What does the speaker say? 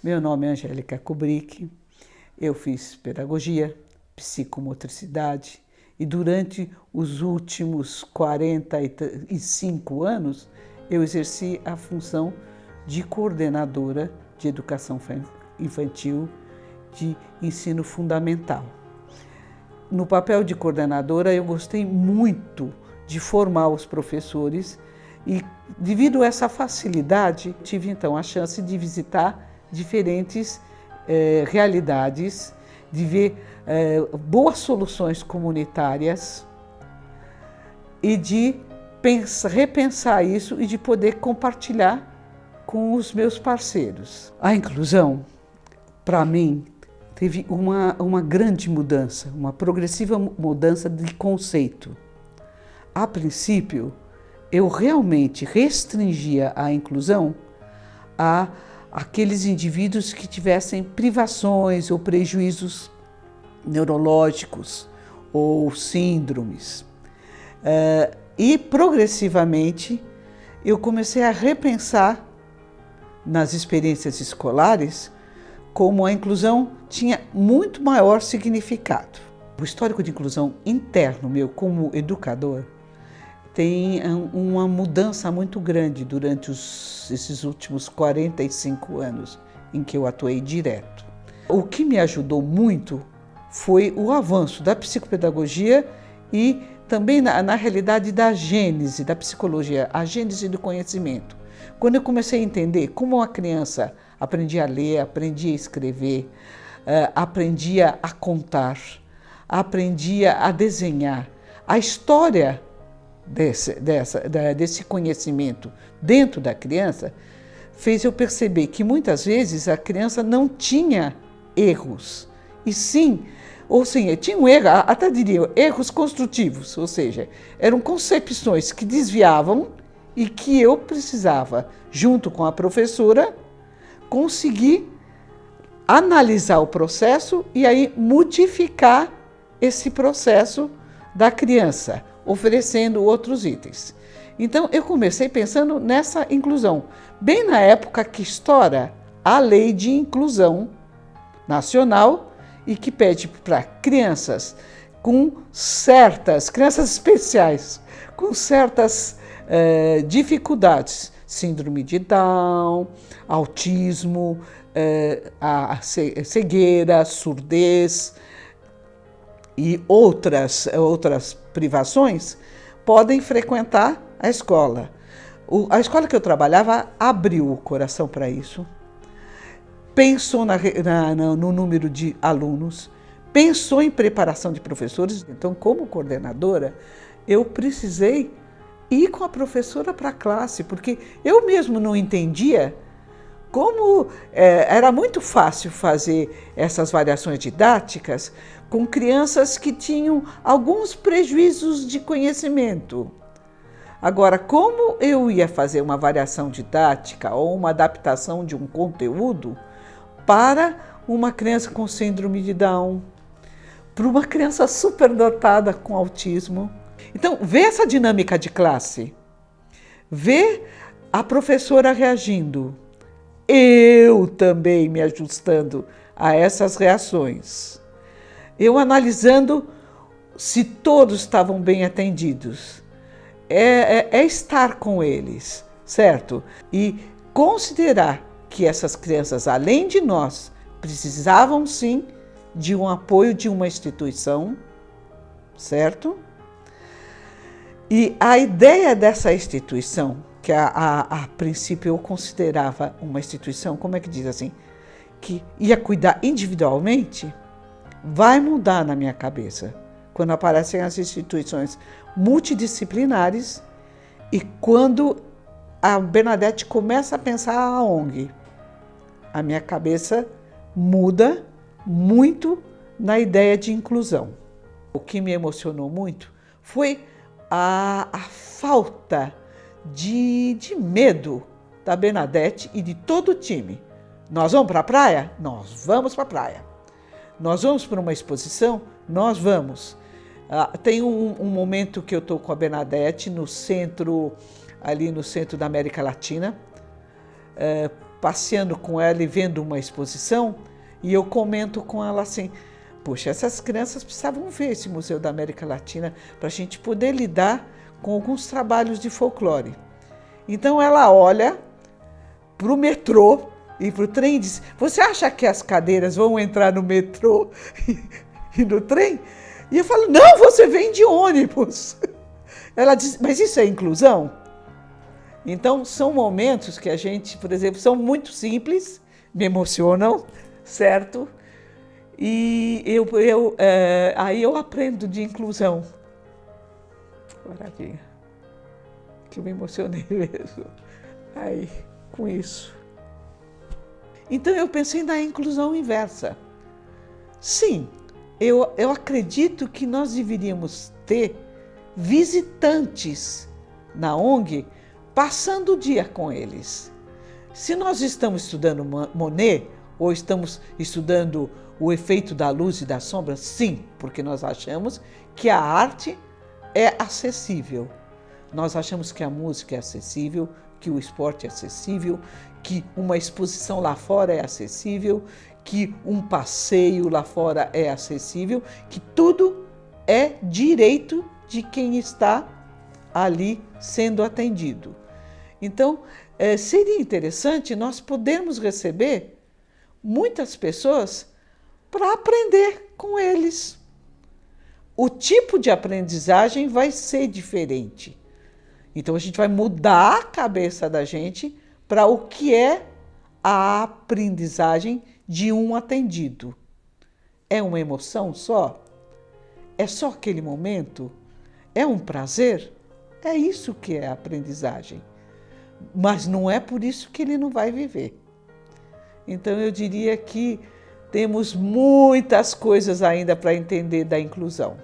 Meu nome é Angélica Kubrick, eu fiz pedagogia, psicomotricidade e durante os últimos 45 anos eu exerci a função de coordenadora de educação infantil de ensino fundamental. No papel de coordenadora eu gostei muito de formar os professores e devido a essa facilidade tive então a chance de visitar diferentes realidades, de ver boas soluções comunitárias e de repensar isso e de poder compartilhar com os meus parceiros. A inclusão, para mim, teve uma grande mudança, uma progressiva mudança de conceito. A princípio, eu realmente restringia a inclusão a aqueles indivíduos que tivessem privações ou prejuízos neurológicos ou síndromes. E progressivamente eu comecei a repensar nas experiências escolares como a inclusão tinha muito maior significado. O histórico de inclusão interno meu como educador tem uma mudança muito grande durante esses últimos 45 anos em que eu atuei direto. O que me ajudou muito foi o avanço da psicopedagogia e também na realidade da gênese da psicologia, a gênese do conhecimento. Quando eu comecei a entender como a criança aprendia a ler, aprendia a escrever, aprendia a contar, aprendia a desenhar, a história desse conhecimento dentro da criança fez eu perceber que muitas vezes a criança não tinha erros, e sim, ou seja, tinha um erro, até diria erros construtivos, ou seja, eram concepções que desviavam e que eu precisava, junto com a professora, conseguir analisar o processo e aí modificar esse processo da criança, oferecendo outros itens. Então, eu comecei pensando nessa inclusão, bem na época que estoura a Lei de Inclusão Nacional e que pede para crianças crianças especiais, com certas dificuldades, síndrome de Down, autismo, a cegueira, surdez, e outras privações, podem frequentar a escola. A escola que eu trabalhava abriu o coração para isso, pensou no número de alunos, pensou em preparação de professores. Então, como coordenadora, eu precisei ir com a professora para a classe, porque eu mesmo não entendia como era muito fácil fazer essas variações didáticas com crianças que tinham alguns prejuízos de conhecimento. Agora, como eu ia fazer uma variação didática ou uma adaptação de um conteúdo para uma criança com síndrome de Down, para uma criança superdotada com autismo? Então, ver essa dinâmica de classe, ver a professora reagindo, eu também me ajustando a essas reações, eu analisando se todos estavam bem atendidos, estar com eles, certo? E considerar que essas crianças, além de nós, precisavam sim de um apoio de uma instituição, certo? E a ideia dessa instituição, que a princípio eu considerava uma instituição, como é que diz assim, que ia cuidar individualmente, vai mudar na minha cabeça quando aparecem as instituições multidisciplinares e quando a Bernadette começa a pensar a ONG. A minha cabeça muda muito na ideia de inclusão. O que me emocionou muito foi a falta de medo da Bernadette e de todo o time. Nós vamos para a praia? Nós vamos para a praia. Nós vamos para uma exposição? Nós vamos. Tem um momento que eu estou com a Bernadette no centro, ali no centro da América Latina, passeando com ela e vendo uma exposição, e eu comento com ela assim: poxa, essas crianças precisavam ver esse Museu da América Latina para a gente poder lidar com alguns trabalhos de folclore. Então ela olha para o metrô e para o trem e diz: você acha que as cadeiras vão entrar no metrô e no trem? E eu falo: não, você vem de ônibus. Ela diz: mas isso é inclusão? Então são momentos que a gente, por exemplo, são muito simples, me emocionam, certo? E aí eu aprendo de inclusão. Maravilha. Que eu me emocionei mesmo. Aí, com isso. Então eu pensei na inclusão inversa. Sim, eu acredito que nós deveríamos ter visitantes na ONG passando o dia com eles. Se nós estamos estudando Monet ou estamos estudando o efeito da luz e da sombra, sim, porque nós achamos que a arte é acessível. Nós achamos que a música é acessível, que o esporte é acessível, que uma exposição lá fora é acessível, que um passeio lá fora é acessível, que tudo é direito de quem está ali sendo atendido. Então, seria interessante nós podermos receber muitas pessoas para aprender com eles. O tipo de aprendizagem vai ser diferente. Então, a gente vai mudar a cabeça da gente para o que é a aprendizagem de um atendido. É uma emoção só? É só aquele momento? É um prazer? É isso que é a aprendizagem. Mas não é por isso que ele não vai viver. Então, eu diria que temos muitas coisas ainda para entender da inclusão.